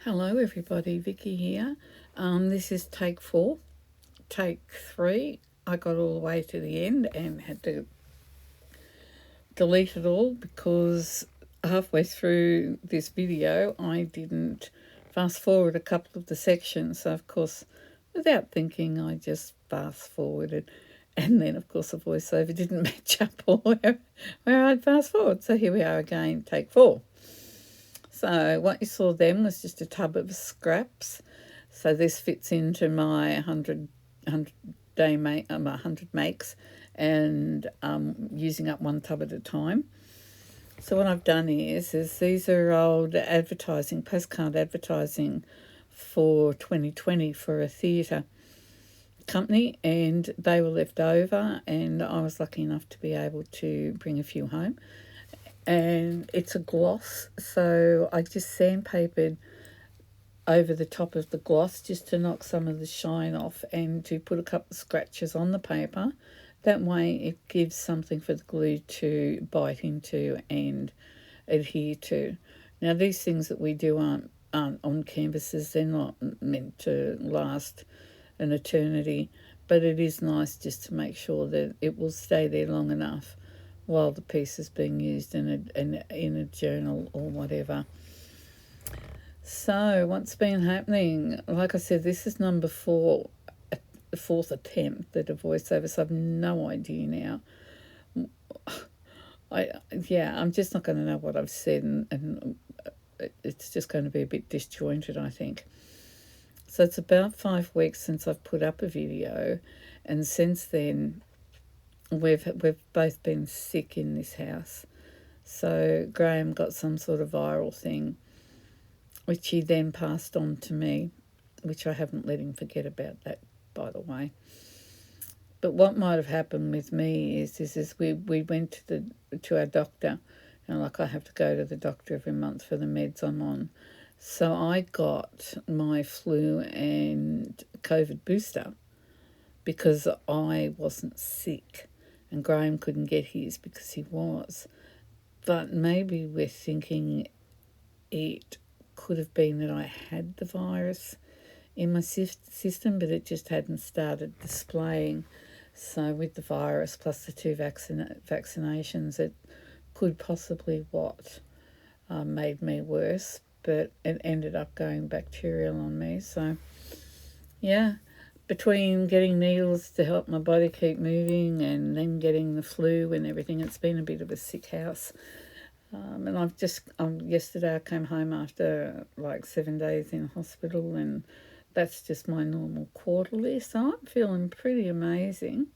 Hello everybody, Vicky here. This is take 4. Take 3, I got all the way to the end and had to delete it all because halfway through this video I didn't fast forward a couple of the sections. So of course, without thinking, I just fast forwarded. And then of course the voiceover didn't match up where I'd fast forward. So here we are again, take 4. So what you saw then was just a tub of scraps. So this fits into my 100 day make, 100 makes, and using up one tub at a time. So what I've done is these are old advertising, postcard advertising for 2020 for a theatre company, and they were left over, and I was lucky enough to be able to bring a few home. And it's a gloss, so I just sandpapered over the top of the gloss just to knock some of the shine off and to put a couple of scratches on the paper. That way it gives something for the glue to bite into and adhere to. Now these things that we do aren't on canvases, they're not meant to last an eternity, but it is nice just to make sure that it will stay there long enough while the piece is being used in a journal or whatever. So what's been happening? Like I said, this is number 4, the 4th attempt at a voiceover, so I've no idea now. I'm just not going to know what I've said, and it's just going to be a bit disjointed, I think. So it's about 5 weeks since I've put up a video, and since then we've both been sick in this house. So Graeme got some sort of viral thing, which he then passed on to me, which I haven't let him forget about that, by the way. But what might have happened with me is we went to our doctor, and like I have to go to the doctor every month for the meds I'm on. So I got my flu and COVID booster because I wasn't sick, and Graeme couldn't get his because he was. But maybe we're thinking it could have been that I had the virus in my system, but it just hadn't started displaying. So with the virus plus the 2 vaccinations, it could possibly what made me worse, but it ended up going bacterial on me. So yeah, between getting needles to help my body keep moving and then getting the flu and everything, it's been a bit of a sick house. And I've just, yesterday I came home after like 7 days in hospital, and that's just my normal quarterly. So I'm feeling pretty amazing.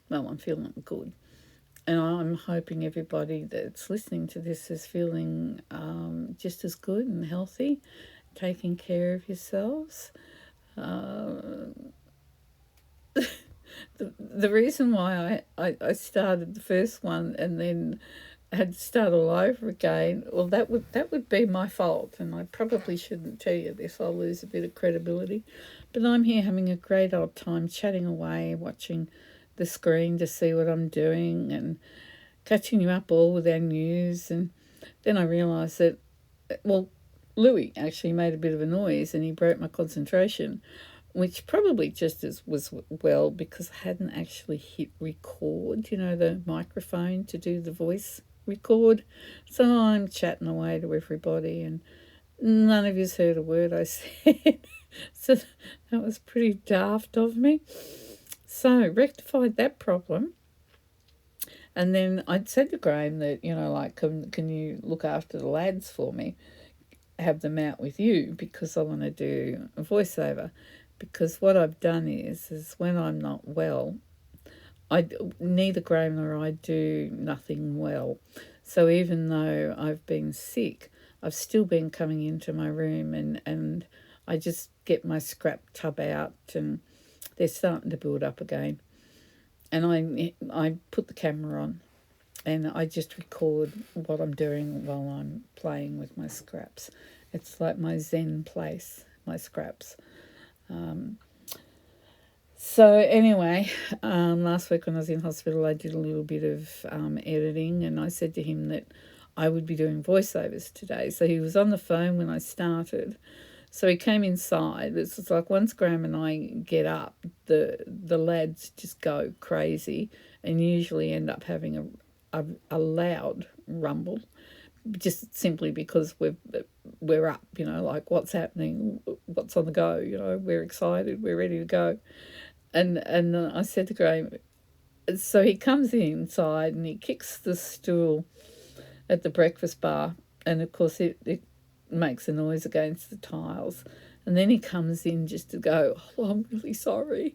Well, I'm feeling good. And I'm hoping everybody that's listening to this is feeling just as good and healthy, taking care of yourselves. The reason why I started the first one and then had to start all over again, well, that would be my fault, and I probably shouldn't tell you this. I'll lose a bit of credibility. But I'm here having a great old time, chatting away, watching the screen to see what I'm doing and catching you up all with our news. And then I realised that, well, Louis actually made a bit of a noise and he broke my concentration, which probably just as was well because I hadn't actually hit record, the microphone to do the voice record. So I'm chatting away to everybody and none of you's heard a word I said. So that was pretty daft of me. So rectified that problem. And then I'd said to Graeme that, can you look after the lads for me? Have them out with you because I want to do a voiceover. Because what I've done is when I'm not well, neither Graeme nor I do nothing well. So even though I've been sick, I've still been coming into my room and I just get my scrap tub out and they're starting to build up again. And I put the camera on and I just record what I'm doing while I'm playing with my scraps. It's like my zen place, my scraps. So anyway, last week when I was in hospital, I did a little bit of editing, and I said to him that I would be doing voiceovers today. So he was on the phone when I started. So he came inside. It's just like once Graham and I get up, the lads just go crazy and usually end up having a loud rumble, just simply because we're up, like what's happening, what's on the go, we're excited, we're ready to go. And I said to Graham, so he comes inside and he kicks the stool at the breakfast bar, and of course it makes a noise against the tiles. And then he comes in just to go, oh, I'm really sorry.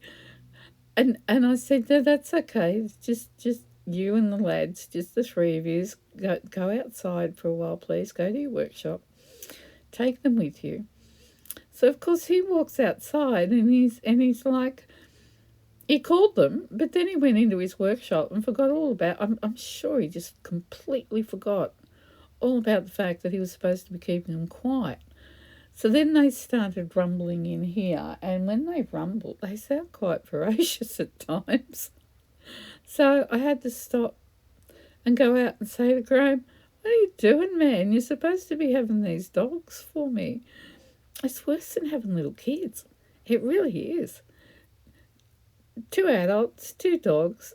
And I said, no, that's okay. It's just you and the lads, just the three of you. Go outside for a while, please. Go to your workshop. Take them with you. So of course he walks outside and he's like, he called them, but then he went into his workshop and forgot all about. I'm sure he just completely forgot all about the fact that he was supposed to be keeping them quiet. So then they started rumbling in here, and when they rumble, they sound quite ferocious at times. So I had to stop and go out and say to Graham, what are you doing, man? You're supposed to be having these dogs for me. It's worse than having little kids. It really is. 2 adults, 2 dogs,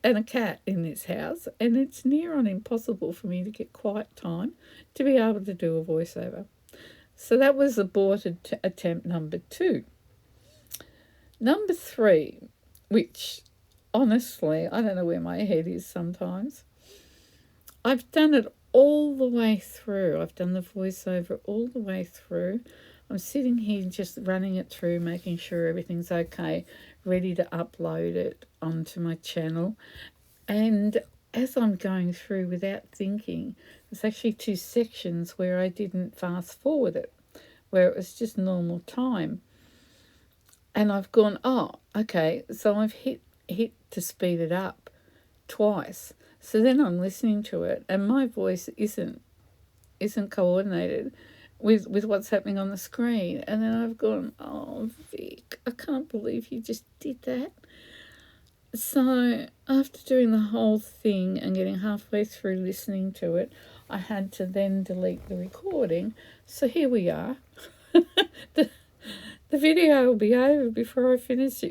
and a cat in this house, and it's near on impossible for me to get quiet time to be able to do a voiceover. So that was aborted attempt number 2. Number 3, which honestly, I don't know where my head is sometimes. I've done it all the way through. I've done the voiceover all the way through. I'm sitting here just running it through, making sure everything's okay, ready to upload it onto my channel. And as I'm going through without thinking, there's actually 2 sections where I didn't fast forward it, where it was just normal time. And I've gone, oh, okay, so I've hit to speed it up twice. So then I'm listening to it and my voice isn't coordinated with what's happening on the screen. And then I've gone, oh, Vic, I can't believe you just did that. So after doing the whole thing and getting halfway through listening to it, I had to then delete the recording. So here we are. The video will be over before I finish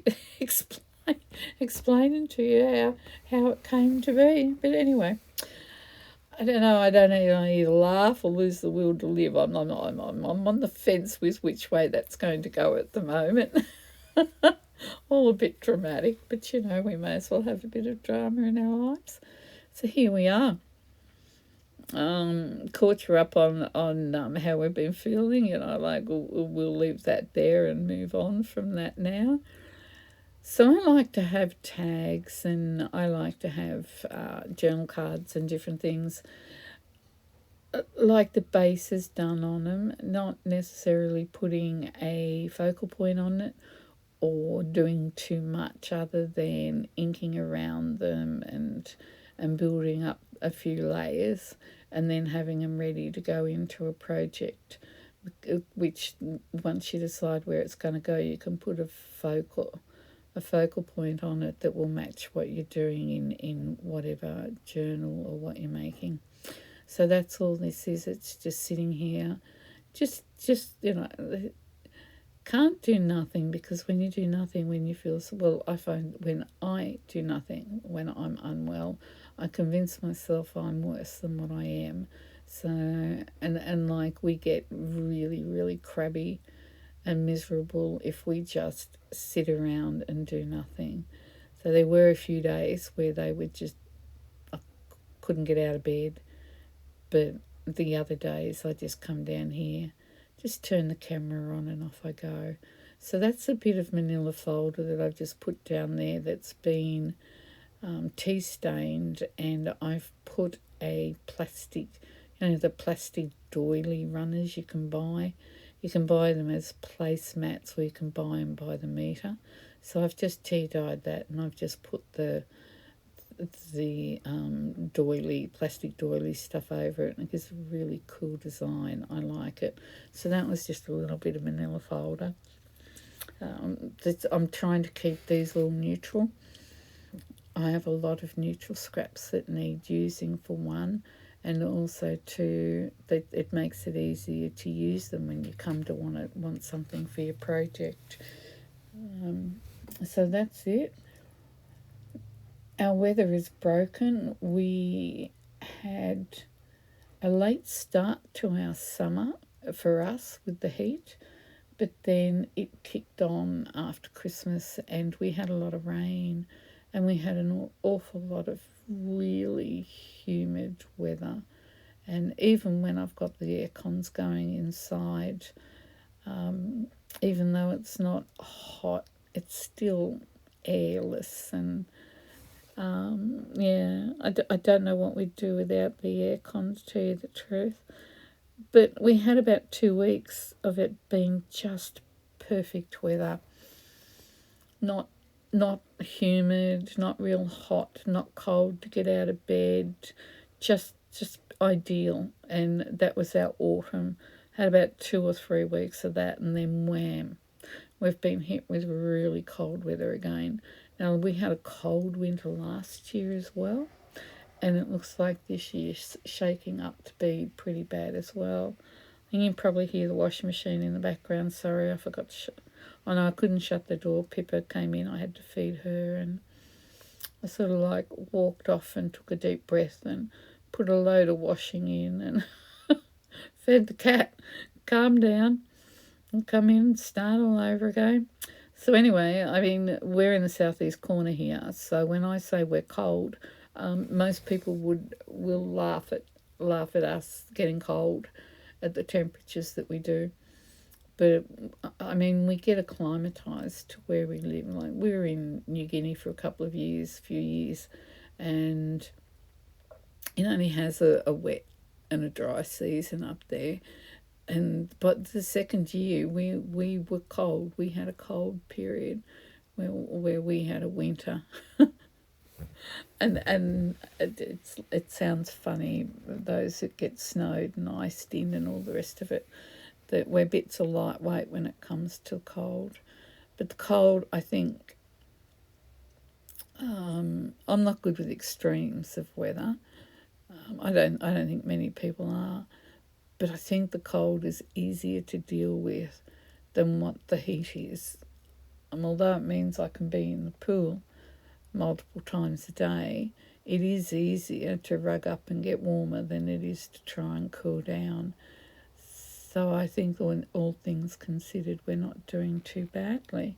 explaining to you how it came to be. But anyway, I don't know. I don't know. I either laugh or lose the will to live. I'm on the fence with which way that's going to go at the moment. All a bit dramatic, but we may as well have a bit of drama in our lives. So here we are. Caught you up on how we've been feeling, we'll leave that there and move on from that now. So I like to have tags and I like to have journal cards and different things, like the bases done on them, not necessarily putting a focal point on it or doing too much other than inking around them and building up a few layers and then having them ready to go into a project, which once you decide where it's going to go, you can put a focal point on it that will match what you're doing in whatever journal or what you're making. So that's all this is. It's just sitting here, just can't do nothing, because when you do nothing, when you feel well, I find when I do nothing, when I'm unwell, I convince myself I'm worse than what I am. So and like we get really, really crabby and miserable if we just sit around and do nothing. So there were a few days where they would just, I couldn't get out of bed, but the other days I just come down here, just turn the camera on and off I go. So that's a bit of manila folder that I've just put down there that's been tea stained, and I've put a plastic, the plastic doily runners you can buy. You can buy them as placemats or you can buy them by the metre. So I've just tea dyed that, and I've just put the doily, plastic doily stuff over it, and it gives a really cool design. I like it. So that was just a little bit of manila folder. I'm trying to keep these all neutral. I have a lot of neutral scraps that need using for one, and also to that it makes it easier to use them when you come to want something for your project. So that's it. Our weather is broken. We had a late start to our summer for us with the heat, but then it kicked on after Christmas and we had a lot of rain and we had an awful lot of really humid weather. And even when I've got the air cons going inside, even though it's not hot, it's still airless. And I don't know what we'd do without the air cons, to tell you the truth. But we had about 2 weeks of it being just perfect weather. Not humid, not real hot, not cold to get out of bed. Just ideal. And that was our autumn. Had about 2 or 3 weeks of that, and then wham, we've been hit with really cold weather again. Now, we had a cold winter last year as well, and it looks like this year's shaking up to be pretty bad as well. And you can probably hear the washing machine in the background. Sorry, I forgot to oh no, I couldn't shut the door. Pippa came in, I had to feed her, and I sort of like walked off and took a deep breath and put a load of washing in and fed the cat, calm down, and come in and start all over again. So anyway, I mean, we're in the southeast corner here, so when I say we're cold, most people will laugh at us getting cold at the temperatures that we do. But I mean, we get acclimatized to where we live. Like, we were in New Guinea for a few years, and it only has a wet and a dry season up there. But the second year we were cold. We had a cold period where we had a winter. and it sounds funny, those that get snowed and iced in and all the rest of it, that we're bits of lightweight when it comes to cold. But the cold, I think, I'm not good with extremes of weather. I don't think many people are. But I think the cold is easier to deal with than what the heat is. And although it means I can be in the pool multiple times a day, it is easier to rug up and get warmer than it is to try and cool down. So I think all things considered, we're not doing too badly.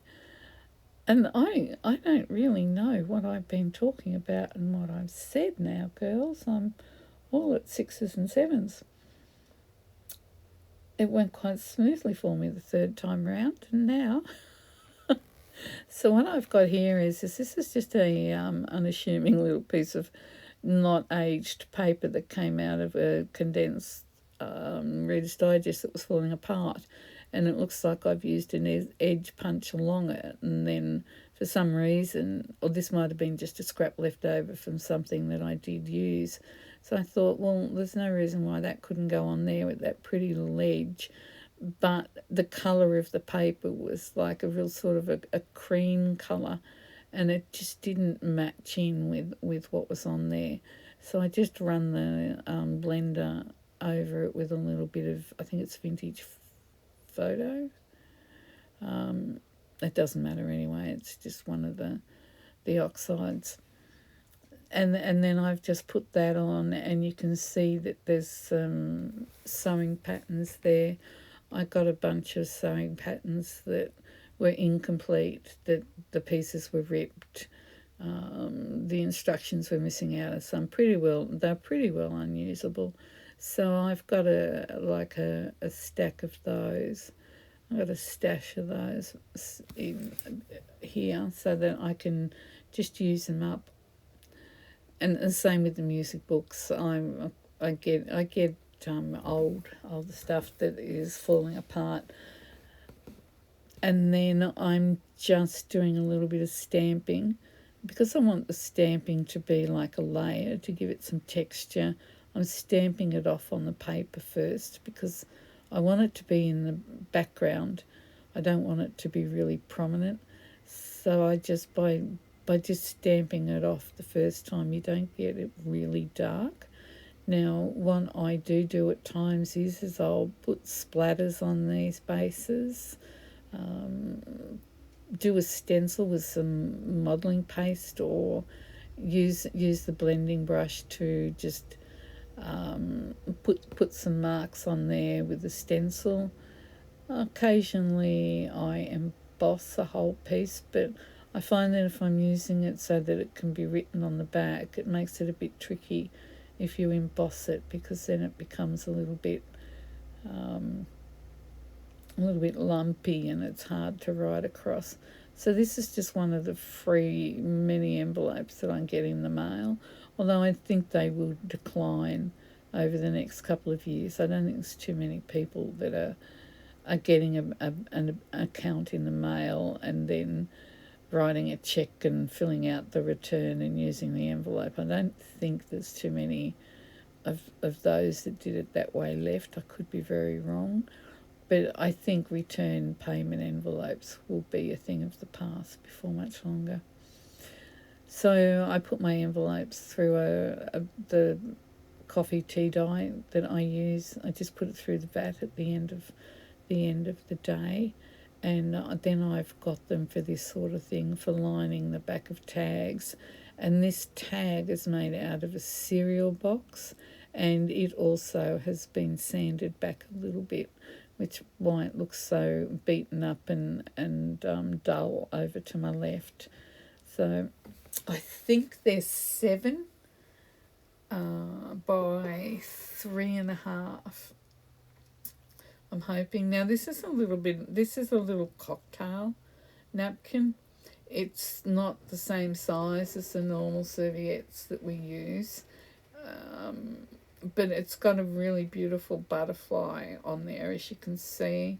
And I don't really know what I've been talking about and what I've said now, girls. I'm all at 6s and 7s. It went quite smoothly for me the third time round, and now. So what I've got here is this is just a unassuming little piece of not aged paper that came out of a condensed Reader's Digest that was falling apart, and it looks like I've used an edge punch along it, and then for some reason, or this might have been just a scrap left over from something that I did use. So I thought, well, there's no reason why that couldn't go on there with that pretty little edge. But the colour of the paper was like a real sort of a cream colour, and it just didn't match in with what was on there. So I just run the blender over it with a little bit of, I think it's vintage photo. It doesn't matter anyway, it's just one of the oxides. And then I've just put that on, and you can see that there's some sewing patterns there. I got a bunch of sewing patterns that were incomplete, that the pieces were ripped. The instructions were missing out of some. They're pretty well unusable. So I've got a stack of those. I've got a stash of those in here so that I can just use them up. And the same with the music books. I get old stuff that is falling apart, and then I'm just doing a little bit of stamping because I want the stamping to be like a layer to give it some texture. I'm stamping it off on the paper first because I want it to be in the background. I don't want it to be really prominent. So I just by just stamping it off the first time, you don't get it really dark. Now, what I do at times is I'll put splatters on these bases, do a stencil with some modelling paste, or use the blending brush to just put some marks on there with the stencil. Occasionally I emboss a whole piece, but I find that if I'm using it so that it can be written on the back, it makes it a bit tricky if you emboss it, because then it becomes a little bit lumpy and it's hard to write across. So this is just one of the free mini envelopes that I get in the mail, although I think they will decline over the next couple of years. I don't think there's too many people that are getting an account in the mail and then writing a check and filling out the return and using the envelope. I don't think there's too many of those that did it that way left. I could be very wrong, but I think return payment envelopes will be a thing of the past before much longer. So I put my envelopes through the coffee tea dye that I use. I just put it through the vat at the end of the day, and then I've got them for this sort of thing, for lining the back of tags. And this tag is made out of a cereal box, and it also has been sanded back a little bit, which why it looks so beaten up and dull over to my left. So I think they're 7 by 3.5. I'm hoping. Now this is a little cocktail napkin. It's not the same size as the normal serviettes that we use, but it's got a really beautiful butterfly on there, as you can see.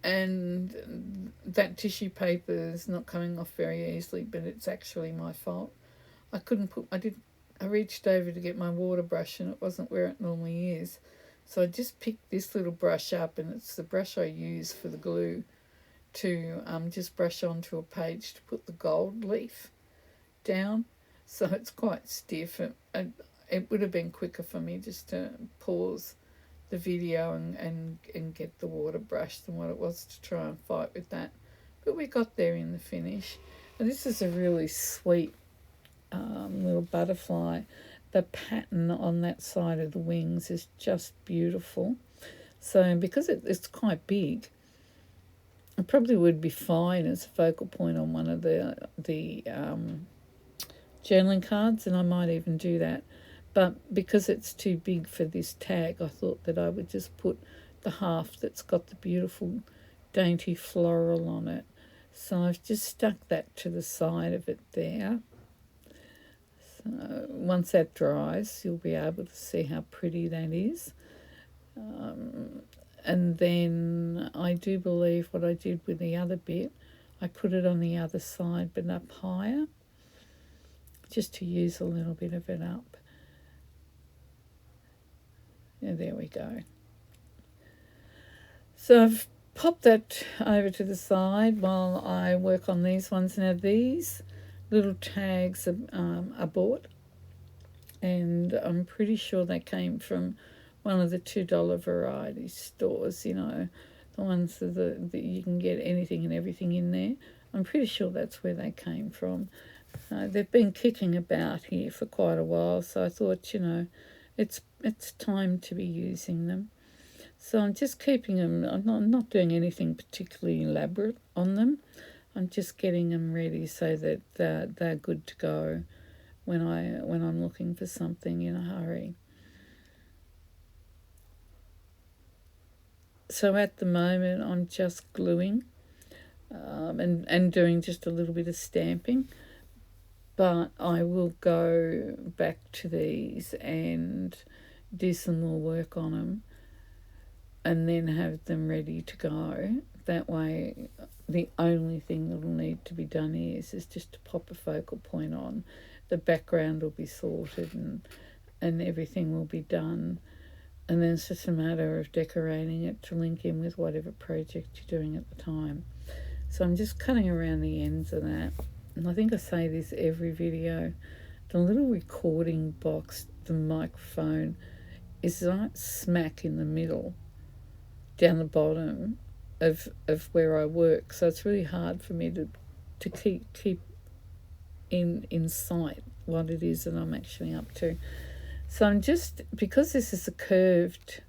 And that tissue paper is not coming off very easily, but it's actually my fault. I reached over to get my water brush and it wasn't where it normally is. So I just picked this little brush up, and it's the brush I use for the glue, to just brush onto a page to put the gold leaf down. So it's quite stiff, and it would have been quicker for me just to pause the video and get the water brush than what it was to try and fight with that. But we got there in the finish. And this is a really sweet little butterfly. The pattern on that side of the wings is just beautiful. So because it's quite big, it probably would be fine as a focal point on one of the journaling cards, and I might even do that. But because it's too big for this tag, I thought that I would just put the half that's got the beautiful dainty floral on it. So I've just stuck that to the side of it there. Once that dries, you'll be able to see how pretty that is. And then I do believe what I did with the other bit, I put it on the other side but up higher, just to use a little bit of it up. And there we go. So I've popped that over to the side while I work on these ones. Now these little tags are bought, and I'm pretty sure they came from one of the $2 variety stores, the ones that you can get anything and everything in there. I'm pretty sure that's where they came from. They've been kicking about here for quite a while, so I thought, it's time to be using them. So I'm just keeping them. I'm not doing anything particularly elaborate on them. I'm just getting them ready so that they're good to go when I'm looking for something in a hurry. So at the moment I'm just gluing and doing just a little bit of stamping, but I will go back to these and do some more work on them and then have them ready to go. That way the only thing that will need to be done is just to pop a focal point on. The background will be sorted and everything will be done. And then it's just a matter of decorating it to link in with whatever project you're doing at the time. So I'm just cutting around the ends of that. And I think I say this every video. The little recording box the microphone is right smack in the middle, down the bottom of where I work. So it's really hard for me to keep in sight what it is that I'm actually up to. So I'm just, because this is a curved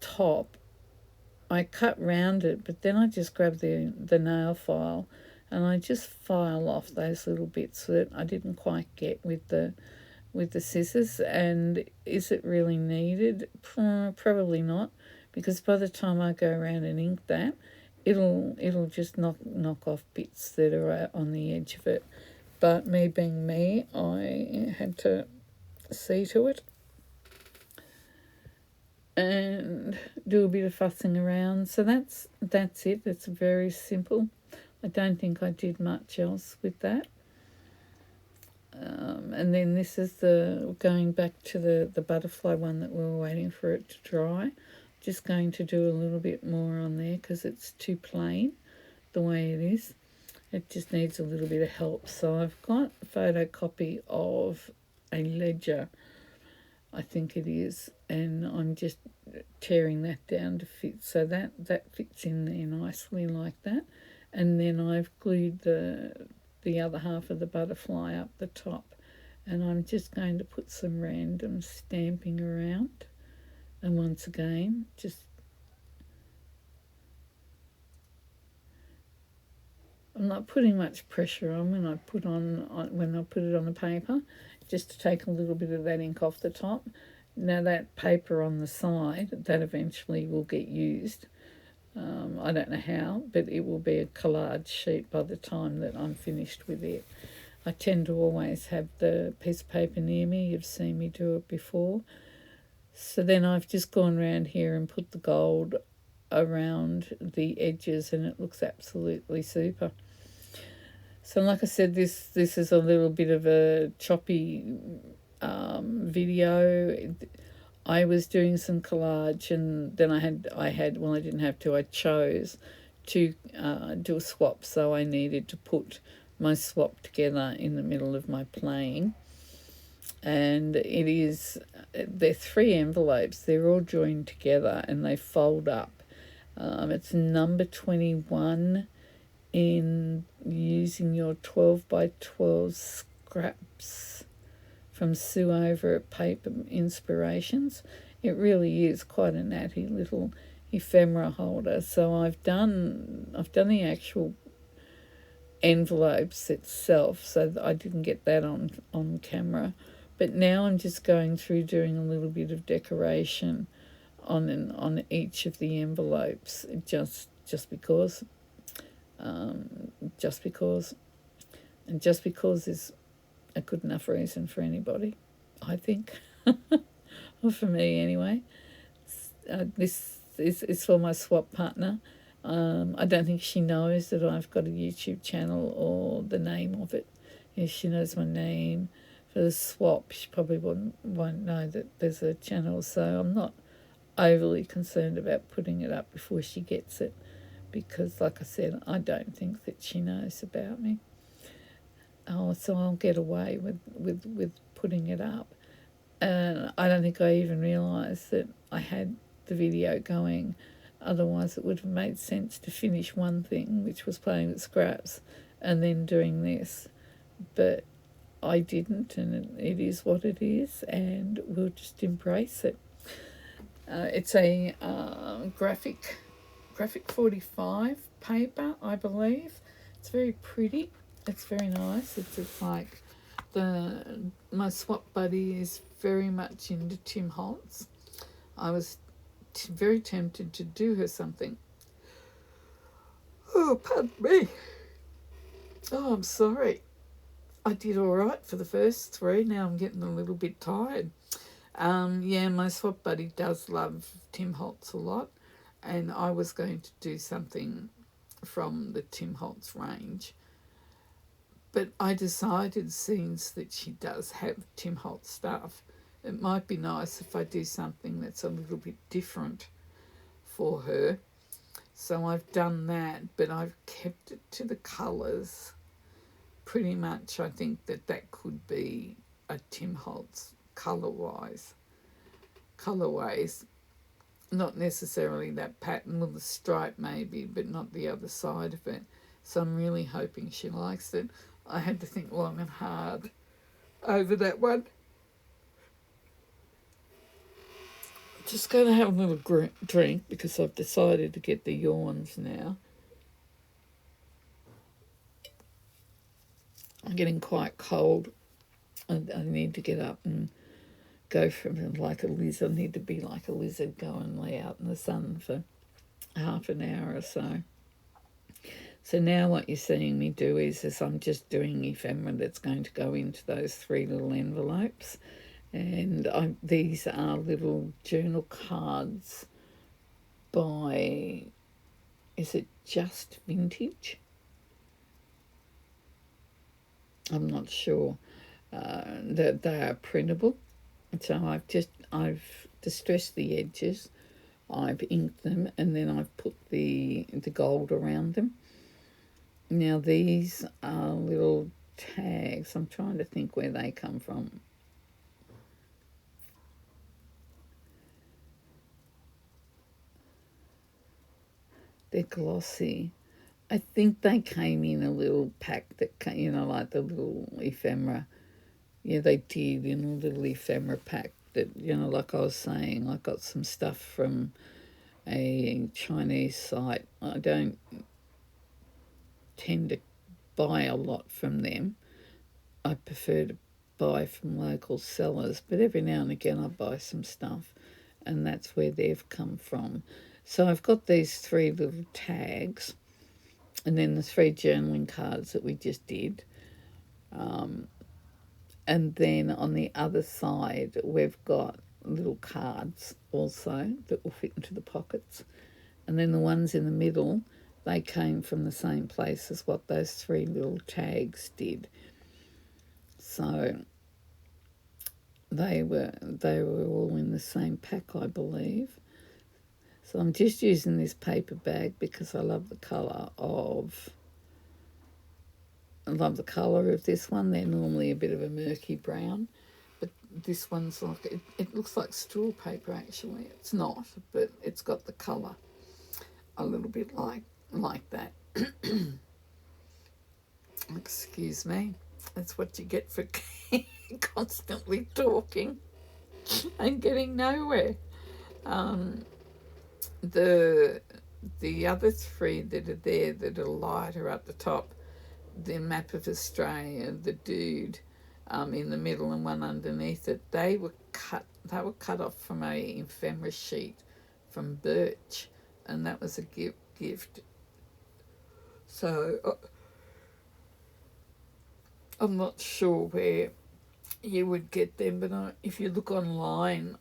top, I cut round it, but then I just grab the nail file and I just file off those little bits that I didn't quite get with the scissors. And is it really needed? Probably not, because by the time I go around and ink that, it'll just knock off bits that are on the edge of it. But me being me, I had to see to it and do a bit of fussing around. So that's it. It's very simple. I don't think I did much else with that. And then this is going back to the butterfly one that we were waiting for it to dry. Just going to do a little bit more on there because it's too plain the way it is. It just needs a little bit of help. So I've got a photocopy of a ledger, I think it is, and I'm just tearing that down to fit, so that fits in there nicely like that. And then I've glued the other half of the butterfly up the top, and I'm just going to put some random stamping around. And once again, just I'm not putting much pressure on when I put it on the paper, just to take a little bit of that ink off the top. Now that paper on the side, that eventually will get used. I don't know how, but it will be a collage sheet by the time that I'm finished with it. I tend to always have the piece of paper near me. You've seen me do it before. So then I've just gone around here and put the gold around the edges, and it looks absolutely super. So like I said, this is a little bit of a choppy video. I was doing some collage, and then I chose to do a swap, so I needed to put my swap together in the middle of my playing. And they're 3 envelopes, they're all joined together and they fold up. It's number 21 in using your 12 by 12 scraps from Sue over at Paper Inspirations. It really is quite a natty little ephemera holder. So I've done the actual envelopes itself, so that I didn't get that on camera. But now I'm just going through doing a little bit of decoration on each of the envelopes, just because. And just because is a good enough reason for anybody, I think. Or for me anyway. This is for my swap partner. I don't think she knows that I've got a YouTube channel or the name of it. If she knows my name for the swap, she probably won't know that there's a channel, so I'm not overly concerned about putting it up before she gets it, because like I said, I don't think that she knows about me. So I'll get away with putting it up. And I don't think I even realised that I had the video going. Otherwise it would have made sense to finish one thing, which was playing with scraps, and then doing this. But I didn't, and it is what it is, and we'll just embrace it. It's a graphic 45 paper, I believe. It's very pretty. It's very nice. It's like my swap buddy is very much into Tim Holtz. I was very tempted to do her something. Oh, pardon me. Oh, I'm sorry. I did all right for the first 3. Now I'm getting a little bit tired. My swap buddy does love Tim Holtz a lot, and I was going to do something from the Tim Holtz range. But I decided, since that she does have Tim Holtz stuff, it might be nice if I do something that's a little bit different for her. So I've done that, but I've kept it to the colours pretty much I think that could be a Tim Holtz colourways, not necessarily that pattern, with the stripe maybe, but not the other side of it. So I'm really hoping she likes it. I had to think long and hard over that one. Just going to have a little drink because I've decided to get the yawns now. I'm getting quite cold. I need to get up and go from like a lizard. I need to be like a lizard, go and lay out in the sun for half an hour or so. So now what you're seeing me do is I'm just doing ephemera that's going to go into those 3 little envelopes. And these are little journal cards by, is it Just Vintage? I'm not sure. That they are printable. So I've distressed the edges, I've inked them, and then I've put the gold around them. Now these are little tags. I'm trying to think where they come from. They're glossy. I think they came in a little pack that came, like the little ephemera. Yeah, they did, in a little ephemera pack that, like I was saying, I got some stuff from a Chinese site. I don't tend to buy a lot from them. I prefer to buy from local sellers, but every now and again I buy some stuff, and that's where they've come from. So I've got these 3 little tags, and then the 3 journaling cards that we just did. And then on the other side, we've got little cards also that will fit into the pockets. And then the ones in the middle, they came from the same place as what those 3 little tags did. So they were all in the same pack, I believe. So I'm just using this paper bag because I love the colour of this one. They're normally a bit of a murky brown, but this one's like, it looks like straw paper actually. It's not, but it's got the colour a little bit like that. Excuse me. That's what you get for constantly talking and getting nowhere. The other 3 that are there that are lighter up the top, the map of Australia, the dude in the middle and one underneath it, they were cut off from a ephemera sheet from Birch, and that was a gift. So I'm not sure where you would get them, but if you look online,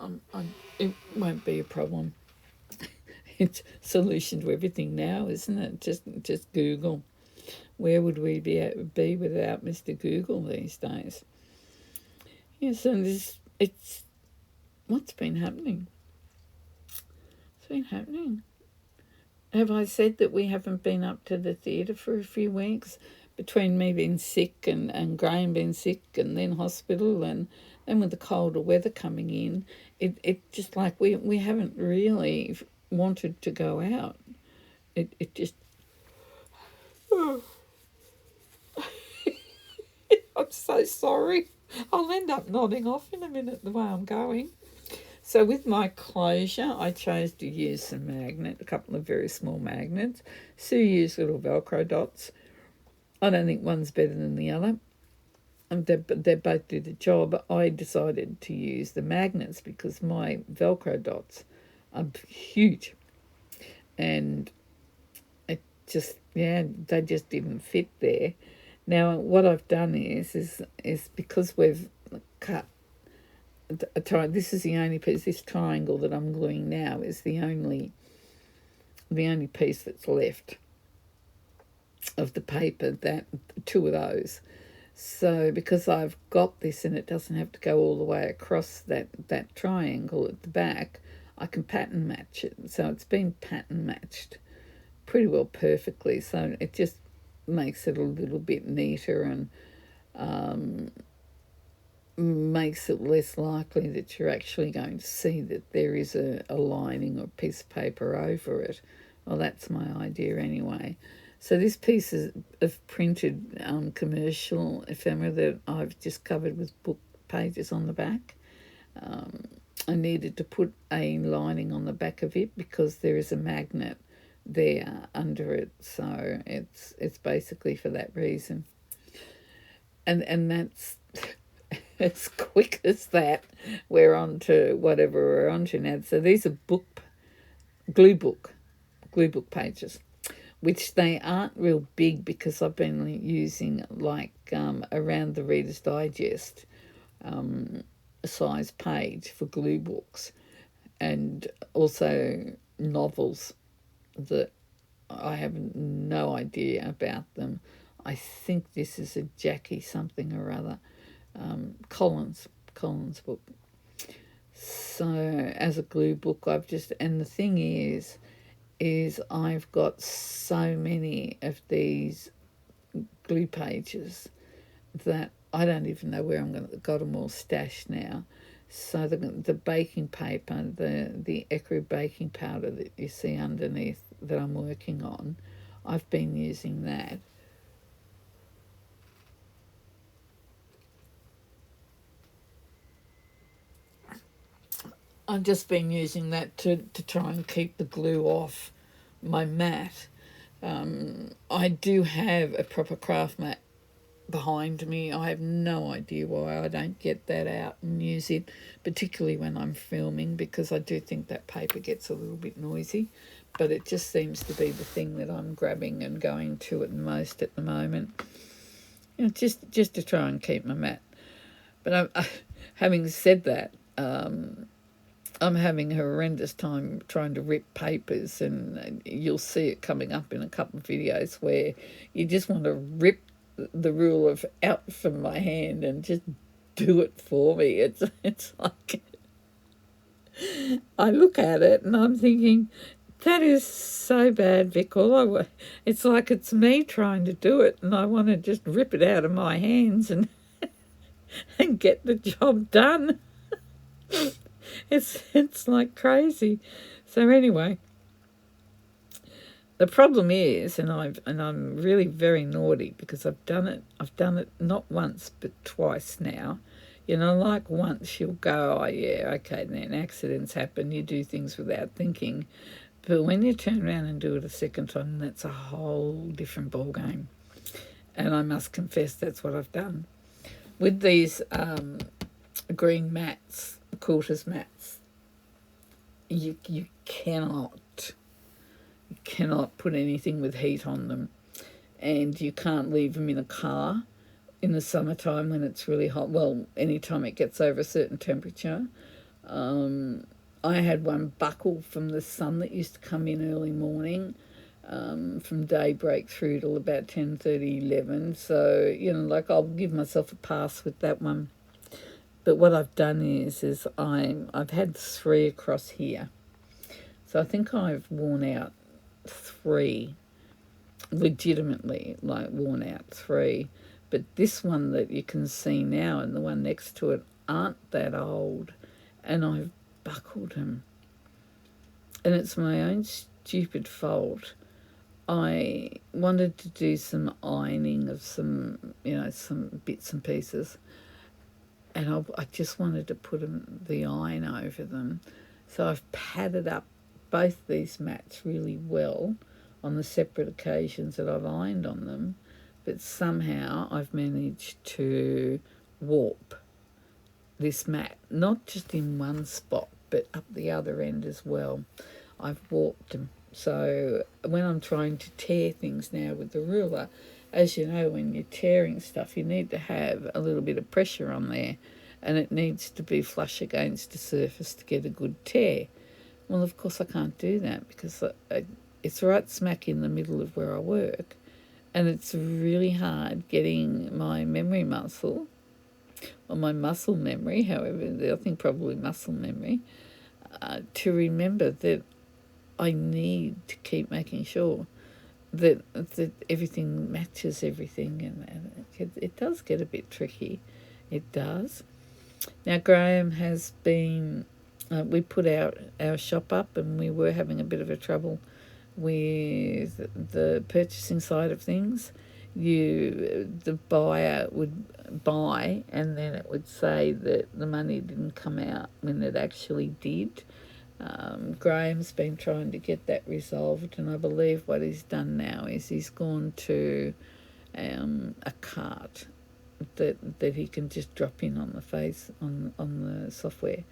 it won't be a problem. It's a solution to everything now, isn't it? Just Google. Where would we be without Mr. Google these days? Yes, and it's what's been happening. It's been happening. Have I said that we haven't been up to the theatre for a few weeks? Between me being sick and Graeme being sick and then hospital and then with the colder weather coming in, it just like we haven't really wanted to go out. It just... Oh. I'm so sorry. I'll end up nodding off in a minute the way I'm going. So with my closure, I chose to use some magnet, a couple of very small magnets. Sue used little Velcro dots. I don't think one's better than the other. They both do the job. I decided to use the magnets because my Velcro dots are huge. And it just, they just didn't fit there. Now, what I've done is because we've cut a triangle, this is the only piece, this triangle that I'm gluing now is the only piece that's left of the paper, that 2 of those. So because I've got this and it doesn't have to go all the way across that triangle at the back, I can pattern match it. So it's been pattern matched pretty well perfectly. So it just makes it a little bit neater and makes it less likely that you're actually going to see that there is a lining or a piece of paper over it. Well, that's my idea anyway. So this piece of printed commercial ephemera that I've just covered with book pages on the back. I needed to put a lining on the back of it because there is a magnet there under it. So it's basically for that reason. And that's as quick as that. We're on to whatever we're on to now. So these are glue book pages, which they aren't real big because I've been using like around the Reader's Digest size page for glue books, and also novels that I have no idea about them. I think this is a Jackie something or other, Collins book. So as a glue book, and the thing is I've got so many of these glue pages that I don't even know where got them all stashed now. So the baking paper, the ecru baking powder that you see underneath that I'm working on, I've been using that. I've just been using that to try and keep the glue off my mat. I do have a proper craft mat behind me. I have no idea why I don't get that out and use it, particularly when I'm filming, because I do think that paper gets a little bit noisy, but it just seems to be the thing that I'm grabbing and going to at the most at the moment. Just to try and keep my mat. But having said that, I'm having a horrendous time trying to rip papers, and you'll see it coming up in a couple of videos where you just want to rip the ruler out from my hand and just do it for me. It's like I look at it and I'm thinking, that is so bad, Vic. It's like it's me trying to do it, and I want to just rip it out of my hands and and get the job done. It's like crazy. So anyway, the problem is, and I'm really very naughty because I've done it not once but twice now. Like once you'll go, oh yeah, okay, then accidents happen, you do things without thinking. But when you turn around and do it a second time, that's a whole different ball game. And I must confess that's what I've done. With these green mats, quilters mats, you cannot put anything with heat on them, and you can't leave them in a car in the summertime when it's really hot. Well, anytime it gets over a certain temperature. I had one buckle from the sun that used to come in early morning, from daybreak through till about 10:30, 11. So, I'll give myself a pass with that one. But what I've done is I've had 3 across here. So I think I've worn out 3, legitimately, like worn out 3. But this one that you can see now and the one next to it aren't that old, and I've buckled them. And it's my own stupid fault. I wanted to do some ironing of some bits and pieces, and I just wanted to put the iron over them. So I've padded up both these mats really well on the separate occasions that I've ironed on them, but somehow I've managed to warp this mat, not just in one spot, but up the other end as well. I've warped them. So when I'm trying to tear things now with the ruler, as you know, when you're tearing stuff, you need to have a little bit of pressure on there, and it needs to be flush against the surface to get a good tear. Well, of course, I can't do that because it's right smack in the middle of where I work, and it's really hard getting my memory muscle, or my muscle memory, however, I think probably muscle memory, to remember that I need to keep making sure that everything matches everything, and it does get a bit tricky. It does. Now, Graeme has been, we put our shop up, and we were having a bit of a trouble with the purchasing side of things. The buyer would buy, and then it would say that the money didn't come out when it actually did. Graeme's been trying to get that resolved, and I believe what he's done now is he's gone to a cart that he can just drop in on the face on the software.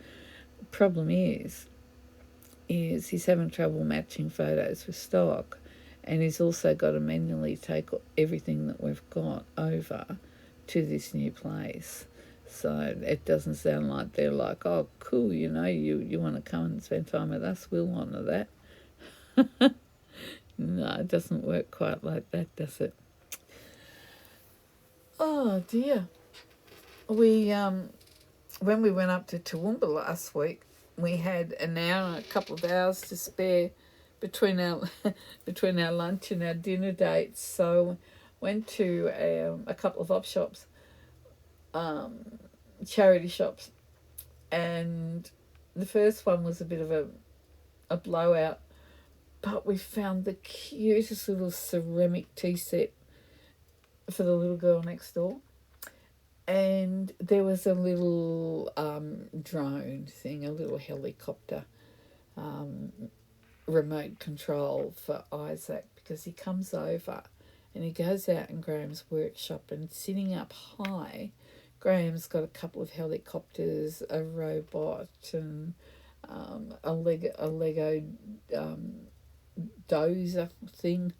Problem is he's having trouble matching photos with stock, and he's also got to manually take everything that we've got over to this new place. So it doesn't sound like they're like, oh, cool, you want to come and spend time with us, we'll honour that. No, it doesn't work quite like that, does it? Oh, dear. We, when we went up to Toowoomba last week, we had an hour and a couple of hours to spare between our lunch and our dinner dates. So went to a couple of op shops, charity shops, and the first one was a bit of a blowout, but we found the cutest little ceramic tea set for the little girl next door. And there was a little drone thing, a little helicopter remote control for Isaac, because he comes over and he goes out in Graeme's workshop, and sitting up high, Graeme's got a couple of helicopters, a robot, and a Lego dozer thing,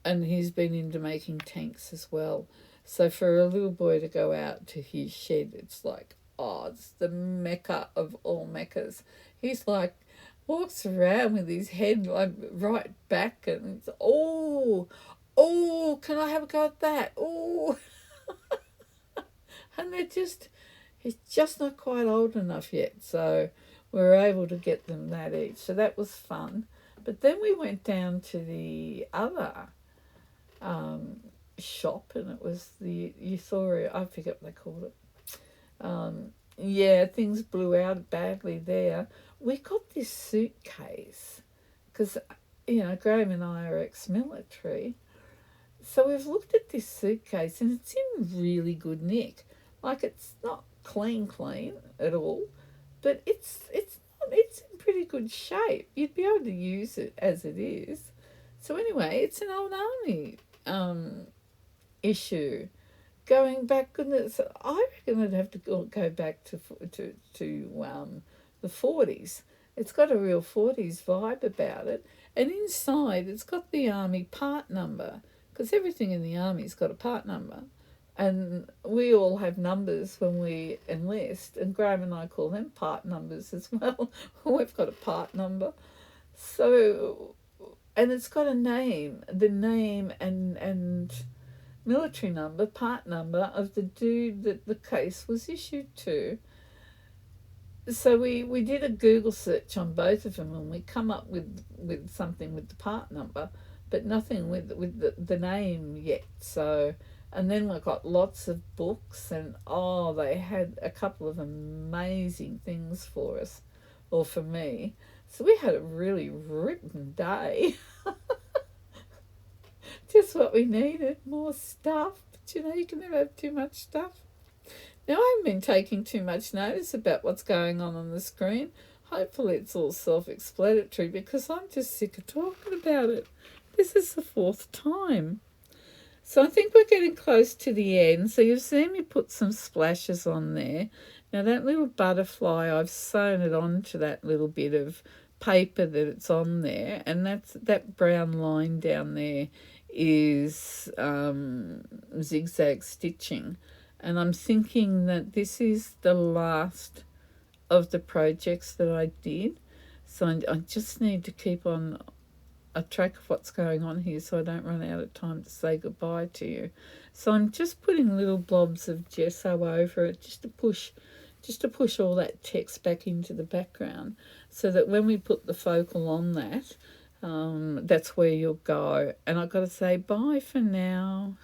and he's been into making tanks as well. So for a little boy to go out to his shed, it's like, oh, it's the mecca of all meccas. He's like, walks around with his head like right back, and it's, oh, can I have a go at that? Oh, and he's just not quite old enough yet. So we were able to get them that each. So that was fun. But then we went down to the other shop, and it was the Euphoria, I forget what they called it. Things blew out badly there. We got this suitcase because Graeme and I are ex-military, so we've looked at this suitcase and it's in really good nick. Like, it's not clean at all, but it's in pretty good shape. You'd be able to use it as it is. So anyway, it's an old army issue. Going back, goodness, I reckon I'd have to go back to the 40s. It's got a real 40s vibe about it. And inside, it's got the army part number, because everything in the army's got a part number. And we all have numbers when we enlist, and Graeme and I call them part numbers as well. We've got a part number. So, and it's got a name, the name and military number, part number of the dude that the case was issued to. So we did a Google search on both of them, and we come up with something with the part number, but nothing with the name yet. So, and then we got lots of books, and they had a couple of amazing things for us, or for me. So we had a really ripping day. Just what we needed, more stuff. But you can never have too much stuff. Now, I haven't been taking too much notice about what's going on the screen. Hopefully it's all self-explanatory, because I'm just sick of talking about it. This is the 4th time. So I think we're getting close to the end. So you've seen me put some splashes on there. Now, that little butterfly, I've sewn it onto that little bit of paper that it's on there, and that brown line down there is zigzag stitching. And I'm thinking that this is the last of the projects that I did. So I just need to keep on a track of what's going on here, so I don't run out of time to say goodbye to you. So I'm just putting little blobs of gesso over it, just to push all that text back into the background, so that when we put the focal on that, that's where you'll go. And I've got to say bye for now.